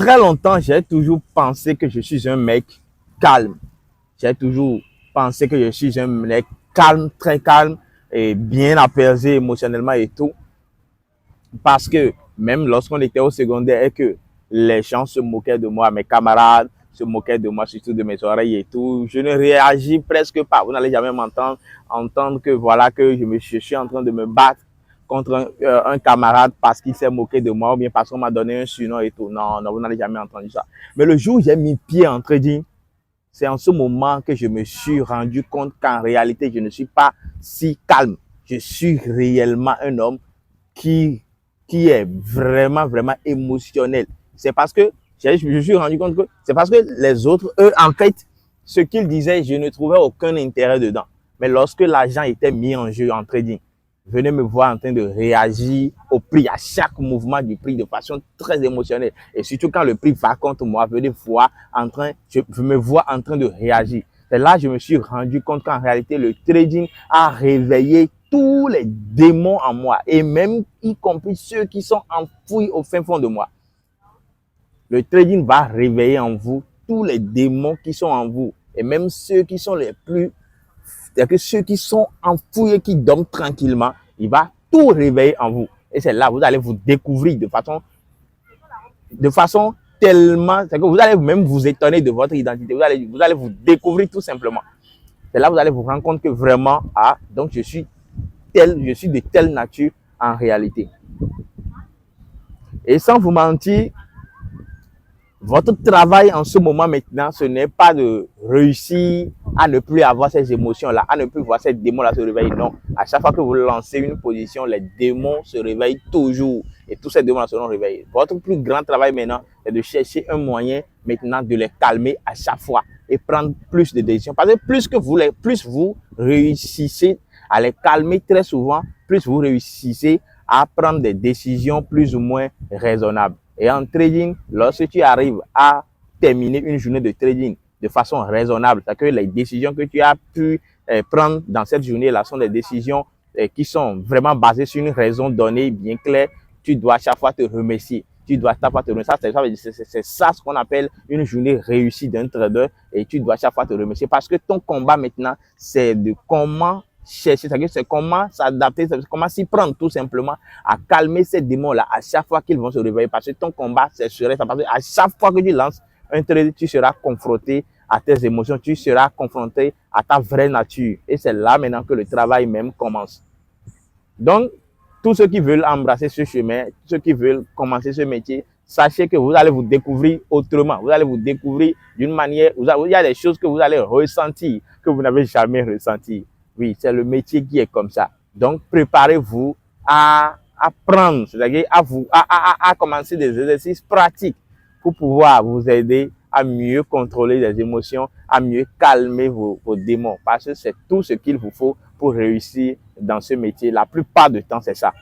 très longtemps, j'ai toujours pensé que je suis un mec calme. J'ai toujours pensé que je suis un mec calme, très calme et bien apaisé émotionnellement et tout. Parce que même lorsqu'on était au secondaire et que les gens se moquaient de moi, mes camarades se moquaient de moi, surtout de mes oreilles et tout, je ne réagis presque pas. Vous n'allez jamais entendre que voilà que je suis en train de me battre contre un camarade parce qu'il s'est moqué de moi ou bien parce qu'on m'a donné un surnom et tout. Non, non, vous n'allez jamais entendu ça. Mais le jour où j'ai mis pied en trading, c'est en ce moment que je me suis rendu compte qu'en réalité, je ne suis pas si calme. Je suis réellement un homme qui, qui est vraiment, vraiment émotionnel. C'est parce que je me suis rendu compte que c'est parce que les autres, eux, en fait, ce qu'ils disaient, je ne trouvais aucun intérêt dedans. Mais lorsque l'argent était mis en jeu en trading, venez me voir en train de réagir au prix, à chaque mouvement du prix de façon très émotionnelle. Et surtout quand le prix va contre moi, venez voir je me vois en train de réagir. C'est là que je me suis rendu compte qu'en réalité, le trading a réveillé tous les démons en moi et même y compris ceux qui sont enfouis au fin fond de moi. Le trading va réveiller en vous tous les démons qui sont en vous et même ceux qui sont les plus, c'est-à-dire que ceux qui sont enfouis et qui dorment tranquillement, il va tout réveiller en vous. Et c'est là que vous allez vous découvrir de façon tellement, c'est que vous allez même vous étonner de votre identité. Vous allez vous découvrir tout simplement. C'est là que vous allez vous rendre compte que vraiment, ah, donc je suis de telle nature en réalité. Et sans vous mentir, votre travail en ce moment maintenant, ce n'est pas de réussir à ne plus avoir ces émotions-là, à ne plus voir ces démons-là se réveiller. Non, à chaque fois que vous lancez une position, les démons se réveillent toujours. Et tous ces démons seront réveillés. Votre plus grand travail maintenant, c'est de chercher un moyen maintenant de les calmer à chaque fois et prendre plus de décisions. Parce que plus vous réussissez à les calmer très souvent, plus vous réussissez à prendre des décisions plus ou moins raisonnables. Et en trading, lorsque tu arrives à terminer une journée de trading de façon raisonnable, c'est-à-dire que les décisions que tu as pu prendre dans cette journée-là sont des décisions qui sont vraiment basées sur une raison donnée bien claire, tu dois à chaque fois te remercier. Tu dois à chaque fois te remercier. C'est ça ce qu'on appelle une journée réussie d'un trader et tu dois à chaque fois te remercier parce que ton combat maintenant, c'est de comment chercher, c'est comment s'adapter, c'est comment s'y prendre tout simplement à calmer ces démons-là à chaque fois qu'ils vont se réveiller parce que ton combat, c'est serait ça. Parce que à chaque fois que tu lances un trade, tu seras confronté à tes émotions, tu seras confronté à ta vraie nature. Et c'est là maintenant que le travail même commence. Donc, tous ceux qui veulent embrasser ce chemin, tous ceux qui veulent commencer ce métier, sachez que vous allez vous découvrir autrement. Vous allez vous découvrir d'une manière, il y a des choses que vous allez ressentir, que vous n'avez jamais ressenties. Oui, c'est le métier qui est comme ça. Donc, préparez-vous à apprendre, c'est-à-dire à commencer des exercices pratiques pour pouvoir vous aider à mieux contrôler les émotions, à mieux calmer vos démons. Parce que c'est tout ce qu'il vous faut pour réussir dans ce métier. La plupart du temps, c'est ça.